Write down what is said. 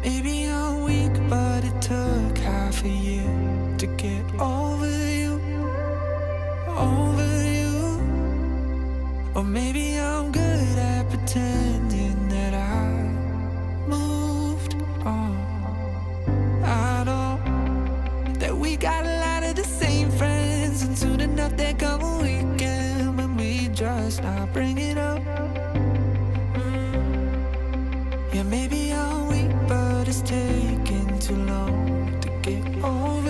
Maybe I'm weak, but it took half a year to get over you, over you. Or maybe I'm good at pretending that I moved on. I know that we got a lot of the same friends, and soon enough there come a weekend when we just not bring it up. Yeah, maybe I'm weak, but it's taking too long to get over